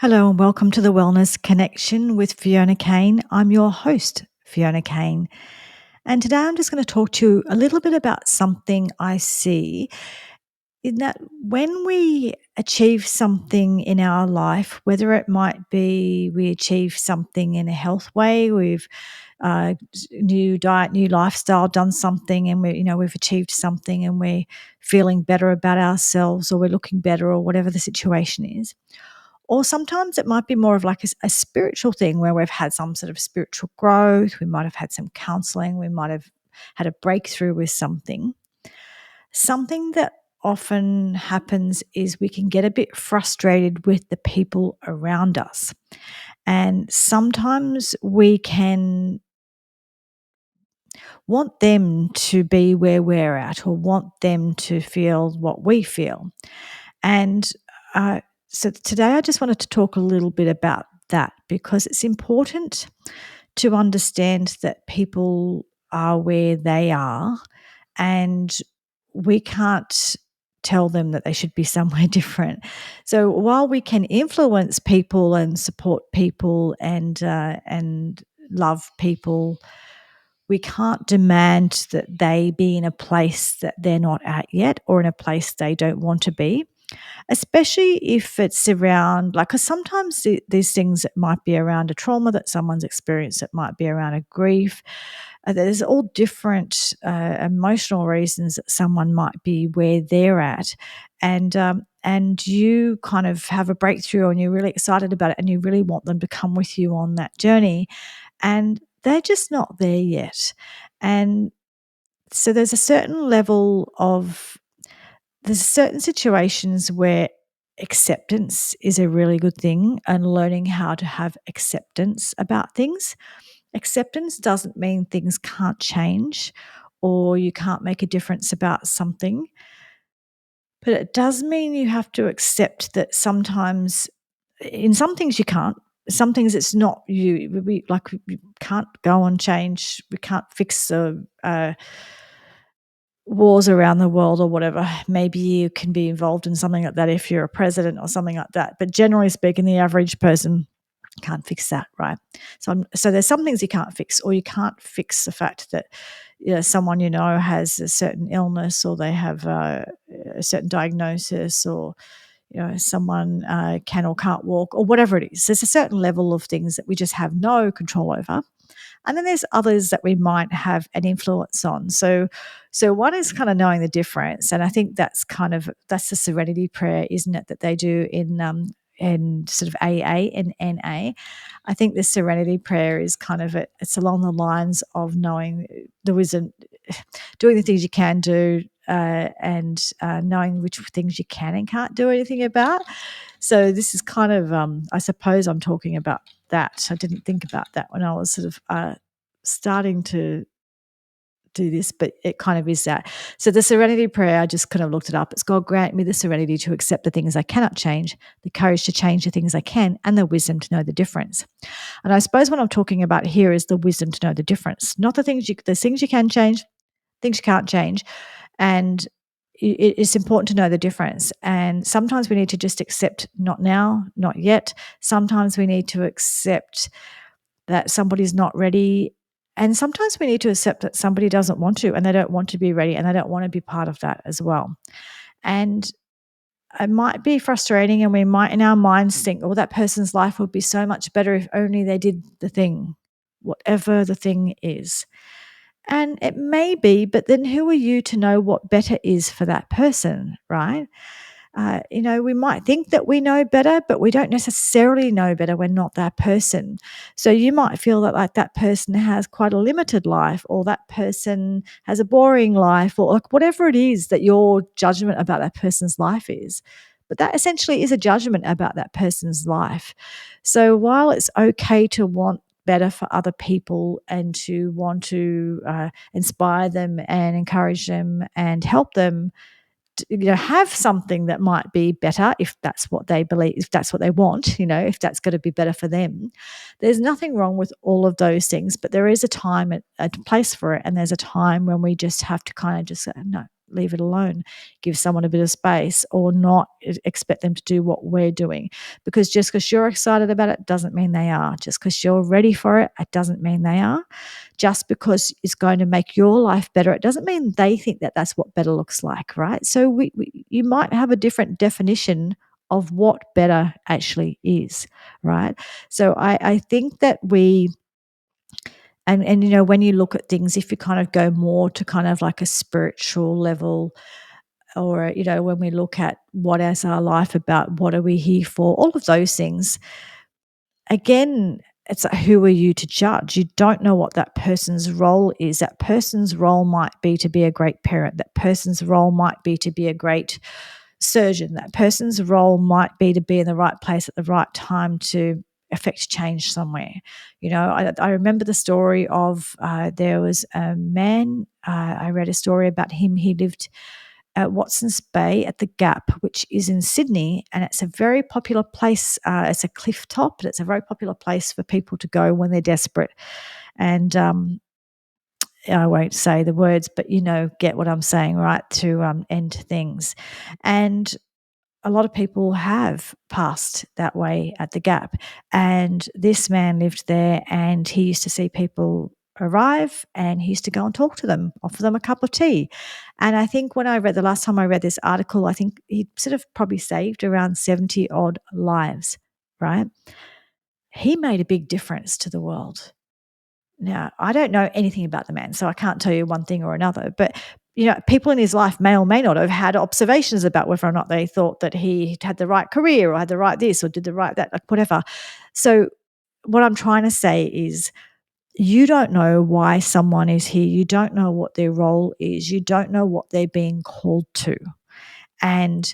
Hello and welcome to the Wellness Connection with Fiona Kane. I'm your host, Fiona Kane. And today I'm just going to talk to you a little bit about something I see in that when we achieve something in our life, whether it might be we achieve something in a health way, we've new diet, new lifestyle, done something, and we've achieved something, and we're feeling better about ourselves, or we're looking better, or whatever the situation is. Or sometimes it might be more of like a spiritual thing where we've had some sort of spiritual growth. We might have had some counseling. We might have had a breakthrough with something. Something that often happens is we can get a bit frustrated with the people around us. And sometimes we can want them to be where we're at, or want them to feel what we feel. And so today I just wanted to talk a little bit about that, because it's important to understand that people are where they are, and we can't tell them that they should be somewhere different. So while we can influence people and support people and love people, we can't demand that they be in a place that they're not at yet, or in a place they don't want to be, especially if it's around, like, because sometimes these things, it might be around a trauma that someone's experienced, it might be around a grief. There's all different emotional reasons that someone might be where they're at, and you kind of have a breakthrough and you're really excited about it and you really want them to come with you on that journey, and they're just not there yet. And so there's certain situations where acceptance is a really good thing, and learning how to have acceptance about things. Acceptance doesn't mean things can't change or you can't make a difference about something, but it does mean you have to accept that sometimes in some things you can't. Some things it's not you. We can't go and change. We can't fix wars around the world or whatever. Maybe you can be involved in something like that if you're a president or something like that. But generally speaking, the average person can't fix that, right? So there's some things you can't fix, or you can't fix the fact that someone has a certain illness, or they have a certain diagnosis, or someone can or can't walk, or whatever it is. There's a certain level of things that we just have no control over. And then there's others that we might have an influence on. So one is kind of knowing the difference, and I think that's the Serenity Prayer, isn't it, that they do in sort of AA and NA. I think the Serenity Prayer is it's along the lines of knowing the wisdom, doing the things you can do, and knowing which things you can and can't do anything about. So this is I suppose I'm talking about that. I didn't think about that when I was sort of starting to do this, but it kind of is that. So the Serenity Prayer, I just kind of looked it up. It's God, grant me the serenity to accept the things I cannot change, the courage to change the things I can, and the wisdom to know the difference. And I suppose what I'm talking about here is the wisdom to know the difference, not there's things you can change, things you can't change. And it's important to know the difference. And sometimes we need to just accept not now, not yet. Sometimes we need to accept that somebody's not ready. And sometimes we need to accept that somebody doesn't want to, and they don't want to be ready, and they don't want to be part of that as well. And it might be frustrating, and we might in our minds think, oh, that person's life would be so much better if only they did the thing, whatever the thing is. And it may be, but then who are you to know what better is for that person, right? We might think that we know better, but we don't necessarily know better. We're not that person. So you might feel that like that person has quite a limited life, or that person has a boring life, or like whatever it is that your judgment about that person's life is. But that essentially is a judgment about that person's life. So while it's okay to want better for other people and to want to inspire them and encourage them and help them have something that might be better, if that's what they believe, if that's what they want, if that's going to be better for them. There's nothing wrong with all of those things, but there is a time, a place for it, and there's a time when we just have to kind of just say, no, leave it alone, give someone a bit of space, or not expect them to do what we're doing. Because just because you're excited about it doesn't mean they are. Just because you're ready for it, it doesn't mean they are. Just because it's going to make your life better, it doesn't mean they think that that's what better looks like, right? So you might have a different definition of what better actually is, right? So I think that and when you look at things, if you kind of go more to kind of like a spiritual level, or when we look at what is our life about, what are we here for, all of those things, again, it's like, who are you to judge? You don't know what that person's role is. That person's role might be to be a great parent. That person's role might be to be a great surgeon. That person's role might be to be in the right place at the right time to affect change somewhere. I remember the story of there was a man, I read a story about him. He lived at Watson's Bay at the Gap, which is in Sydney, and it's a very popular place. It's a cliff top, but it's a very popular place for people to go when they're desperate. And I won't say the words, but get what I'm saying, right? To end things. And a lot of people have passed that way at the Gap. And this man lived there, and he used to see people arrive, and he used to go and talk to them, offer them a cup of tea. And I think the last time I read this article, I think he sort of probably saved around 70 odd lives, right? He made a big difference to the world. Now, I don't know anything about the man, so I can't tell you one thing or another, but people in his life may or may not have had observations about whether or not they thought that he had the right career or had the right this or did the right that, like whatever. So what I'm trying to say is, you don't know why someone is here. You don't know what their role is. You don't know what they're being called to. And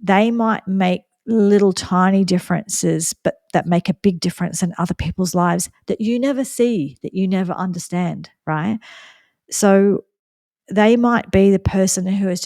they might make little tiny differences, but that make a big difference in other people's lives that you never see, that you never understand, right? So they might be the person who is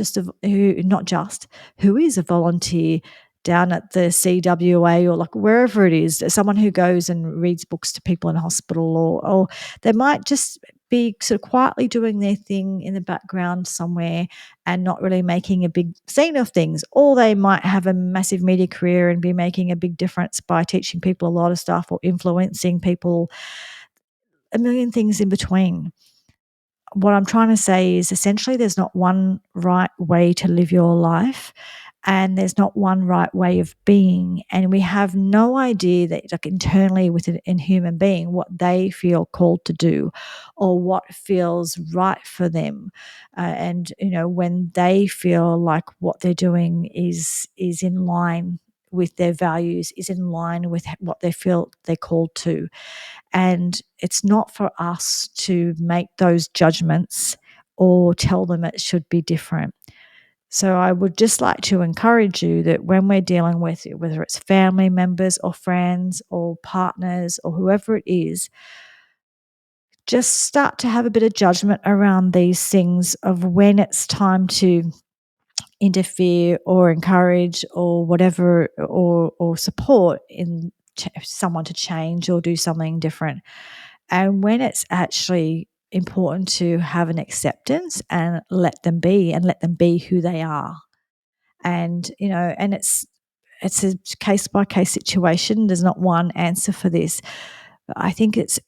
who is a volunteer down at the CWA or like wherever it is, someone who goes and reads books to people in hospital, or they might just be sort of quietly doing their thing in the background somewhere and not really making a big scene of things. Or they might have a massive media career and be making a big difference by teaching people a lot of stuff or influencing people, a million things in between. What I'm trying to say is essentially there's not one right way to live your life, and there's not one right way of being. And we have no idea that, like, internally within a human being, what they feel called to do or what feels right for them. And when they feel like what they're doing is in line with their values, is in line with what they feel they're called to. And it's not for us to make those judgments or tell them it should be different. So I would just like to encourage you that when we're dealing with it, whether it's family members or friends or partners or whoever it is, just start to have a bit of judgment around these things of when it's time to interfere or encourage or whatever, or support in someone to change or do something different. And when it's actually important to have an acceptance and let them be who they are. And, and it's a case by case situation. There's not one answer for this. But I think it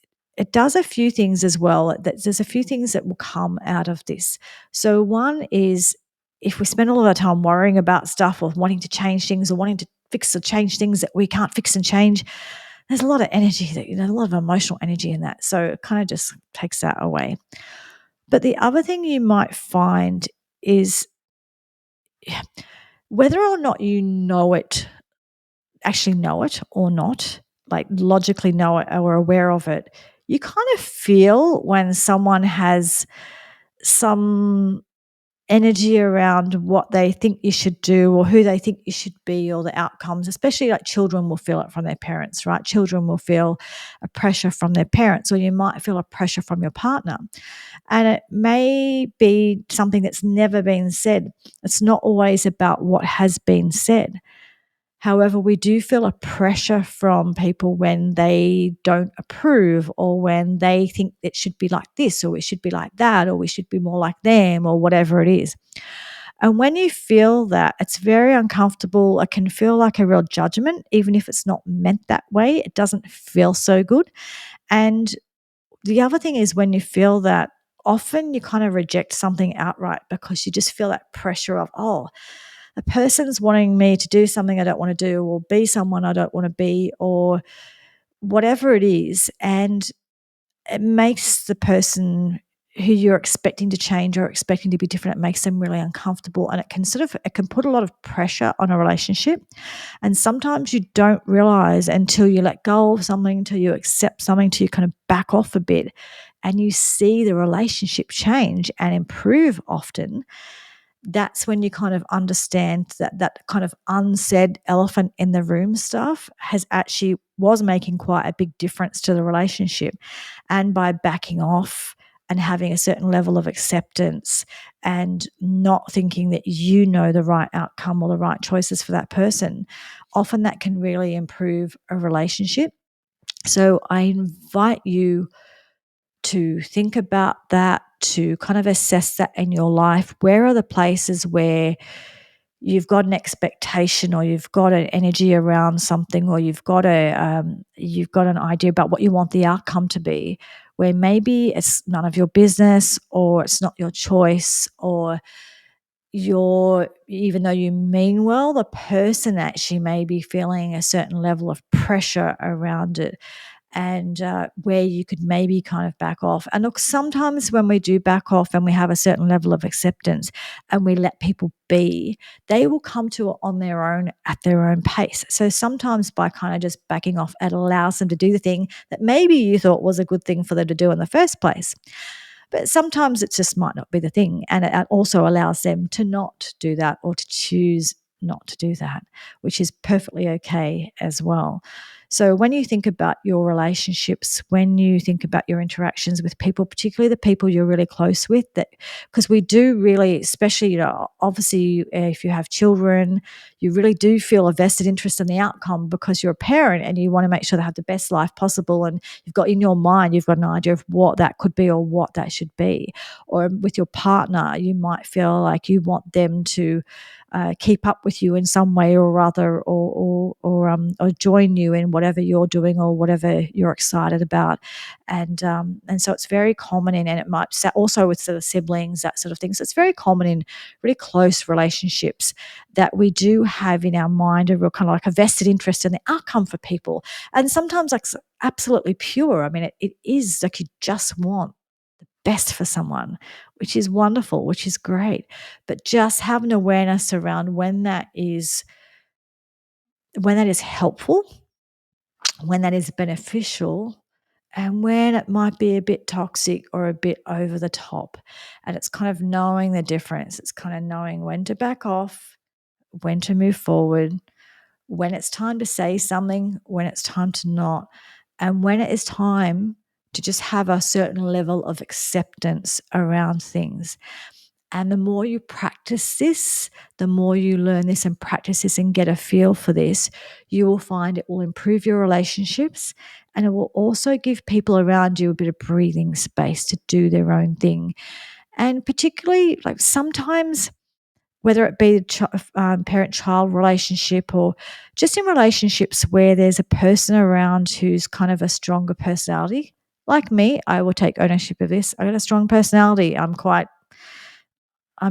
does a few things as well. There's a few things that will come out of this. So one is, if we spend all of our time worrying about stuff or wanting to change things or wanting to fix or change things that we can't fix and change, there's a lot of energy, a lot of emotional energy in that. So it kind of just takes that away. But the other thing you might find is, whether or not you actually know it or not, like logically know it or aware of it, you kind of feel when someone has some energy around what they think you should do or who they think you should be or the outcomes, especially like children will feel it from their parents, right? Children will feel a pressure from their parents, or you might feel a pressure from your partner. And it may be something that's never been said. It's not always about what has been said. However, we do feel a pressure from people when they don't approve, or when they think it should be like this or it should be like that, or we should be more like them, or whatever it is. And when you feel that, it's very uncomfortable. It can feel like a real judgment, even if it's not meant that way. It doesn't feel so good. And the other thing is when you feel that, often you kind of reject something outright because you just feel that pressure of, oh, a person's wanting me to do something I don't want to do, or be someone I don't want to be, or whatever it is. And it makes the person who you're expecting to change or expecting to be different, it makes them really uncomfortable, and it can put a lot of pressure on a relationship. And sometimes you don't realize until you let go of something, until you accept something, until you kind of back off a bit and you see the relationship change and improve often. That's when you kind of understand that that kind of unsaid elephant in the room stuff has actually was making quite a big difference to the relationship. And by backing off and having a certain level of acceptance and not thinking that you know the right outcome or the right choices for that person, often that can really improve a relationship. So I invite you to think about that, to kind of assess that in your life. Where are the places where you've got an expectation, or you've got an energy around something, or you've got an idea about what you want the outcome to be, where maybe it's none of your business, or it's not your choice, or even though you mean well, the person actually may be feeling a certain level of pressure around it, and where you could maybe kind of back off. And look, sometimes when we do back off and we have a certain level of acceptance and we let people be, they will come to it on their own at their own pace. So sometimes by kind of just backing off, it allows them to do the thing that maybe you thought was a good thing for them to do in the first place. But sometimes it just might not be the thing. And it also allows them to not do that, or to choose not to do that, which is perfectly okay as well. So when you think about your relationships, when you think about your interactions with people, particularly the people you're really close with, that because we do really, especially, obviously if you have children, you really do feel a vested interest in the outcome because you're a parent and you want to make sure they have the best life possible. And you've got in your mind, you've got an idea of what that could be or what that should be. Or with your partner, you might feel like you want them to keep up with you in some way or other, or join you in whatever you're doing or whatever you're excited about. And so it's very common and it might also with sort of siblings, that sort of thing. So it's very common in really close relationships that we do have in our mind a real kind of like a vested interest in the outcome for people. And sometimes like absolutely pure. I mean, it is like you just want the best for someone, which is wonderful, which is great. But just have an awareness around when that is helpful, when that is beneficial, and when it might be a bit toxic or a bit over the top. And it's kind of knowing the difference. It's kind of knowing when to back off, when to move forward, when it's time to say something, when it's time to not, and when it is time to just have a certain level of acceptance around things. And the more you practice this, the more you learn this and practice this and get a feel for this, you will find it will improve your relationships, and it will also give people around you a bit of breathing space to do their own thing. And particularly, like sometimes, whether it be a parent-child relationship or just in relationships where there's a person around who's kind of a stronger personality. Like me, I will take ownership of this. I got a strong personality. I'm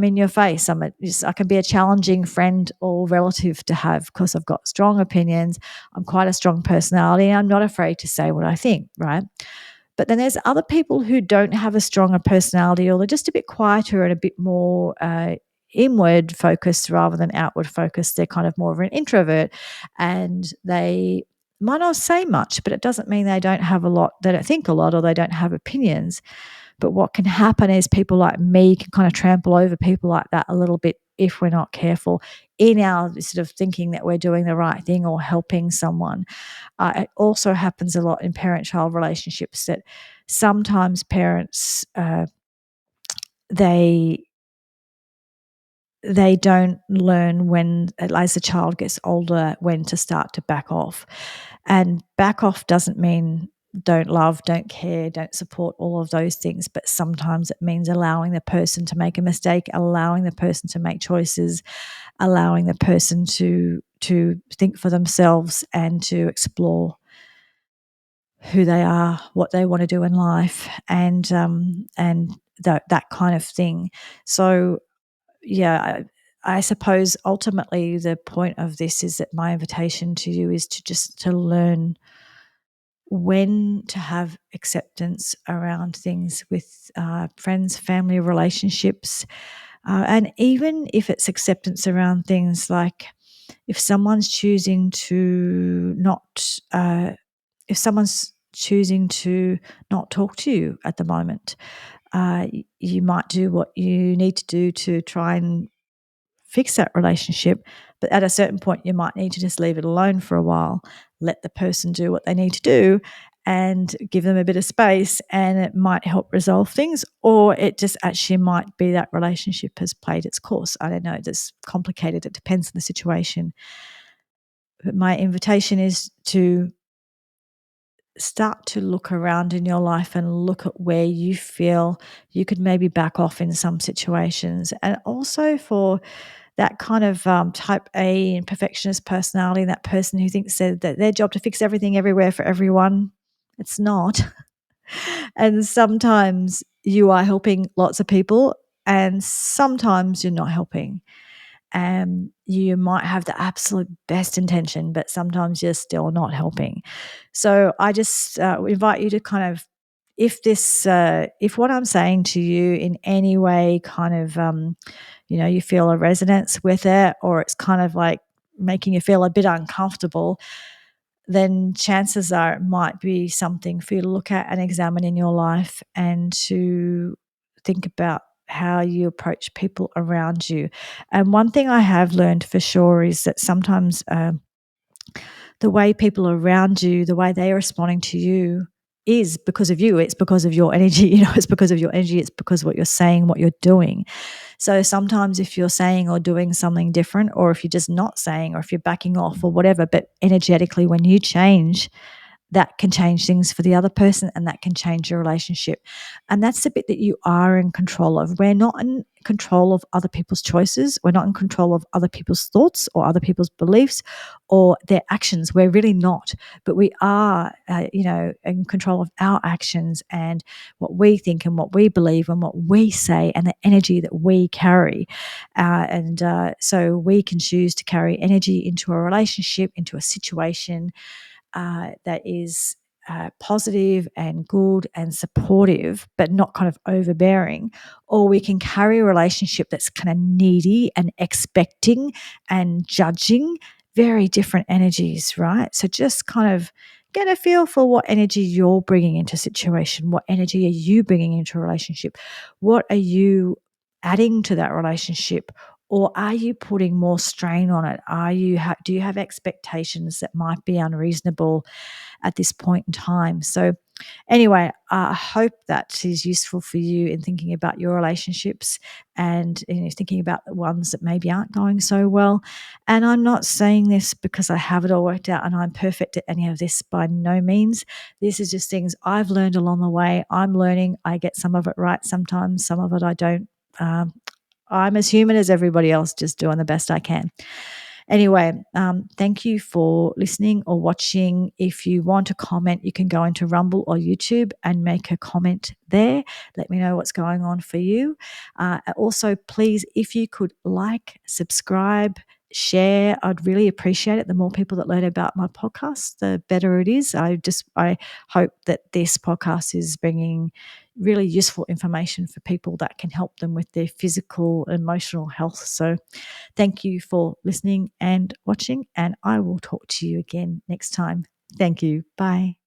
in your face. I can be a challenging friend or relative to have because I've got strong opinions. I'm quite a strong personality, and I'm not afraid to say what I think, right? But then there's other people who don't have a stronger personality, or they're just a bit quieter and a bit more inward focused rather than outward focused. They're kind of more of an introvert, and they might not say much, but it doesn't mean they don't have a lot, they don't think a lot, or they don't have opinions. But what can happen is people like me can kind of trample over people like that a little bit if we're not careful in our sort of thinking that we're doing the right thing or helping someone. It also happens a lot in parent-child relationships that sometimes parents, they they don't learn when, as the child gets older, when to start to back off. And back off doesn't mean don't love, don't care, don't support, all of those things. But sometimes it means allowing the person to make a mistake, allowing the person to make choices, allowing the person to think for themselves and to explore who they are, what they want to do in life, and that kind of thing. So yeah, I suppose ultimately the point of this is that my invitation to you is to just to learn when to have acceptance around things with friends, family, relationships, and even if it's acceptance around things like if someone's choosing to not, if someone's choosing to not talk to you at the moment, you might do what you need to do to try and fix that relationship. But at a certain point, you might need to just leave it alone for a while, let the person do what they need to do and give them a bit of space, and it might help resolve things. Or it just actually might be that relationship has played its course. I don't know, it's complicated. It depends on the situation. But my invitation is to start to look around in your life and look at where you feel you could maybe back off in some situations. And also for that kind of type A and perfectionist personality, that person who thinks that their job to fix everything everywhere for everyone. It's not. And sometimes you are helping lots of people, and sometimes you're not helping. You might have the absolute best intention, but sometimes you're still not helping. So I just invite you to kind of, if what I'm saying to you in any way kind of, you feel a resonance with it, or it's kind of like making you feel a bit uncomfortable, then chances are it might be something for you to look at and examine in your life and to think about how you approach people around you. And one thing I have learned for sure is that sometimes the way people around you, the way they are responding to you is because of you. It's because of your energy. It's because of your energy. It's because of what you're saying, what you're doing. So sometimes if you're saying or doing something different, or if you're just not saying, or if you're backing off or whatever, but energetically when you change, that can change things for the other person, and that can change your relationship. And that's the bit that you are in control of. We're not in control of other people's choices. We're not in control of other people's thoughts or other people's beliefs or their actions. We're really not. But we are, in control of our actions and what we think and what we believe and what we say and the energy that we carry. So we can choose to carry energy into a relationship, into a situation, that is positive and good and supportive, but not kind of overbearing. Or we can carry a relationship that's kind of needy and expecting and judging, very different energies, right? So just kind of get a feel for what energy you're bringing into a situation. What energy are you bringing into a relationship? What are you adding to that relationship? Or are you putting more strain on it? Do you have expectations that might be unreasonable at this point in time? So anyway, I hope that is useful for you in thinking about your relationships and thinking about the ones that maybe aren't going so well. And I'm not saying this because I have it all worked out and I'm perfect at any of this, by no means. This is just things I've learned along the way. I'm learning. I get some of it right sometimes, some of it I don't. I'm as human as everybody else, just doing the best I can. Anyway, thank you for listening or watching. If you want to comment, you can go into Rumble or YouTube and make a comment there. Let me know what's going on for you. Also, please, if you could like, subscribe, share, I'd really appreciate it. The more people that learn about my podcast, the better it is. I hope that this podcast is bringing really useful information for people that can help them with their physical, emotional health. So thank you for listening and watching, and I will talk to you again next time. Thank you. Bye.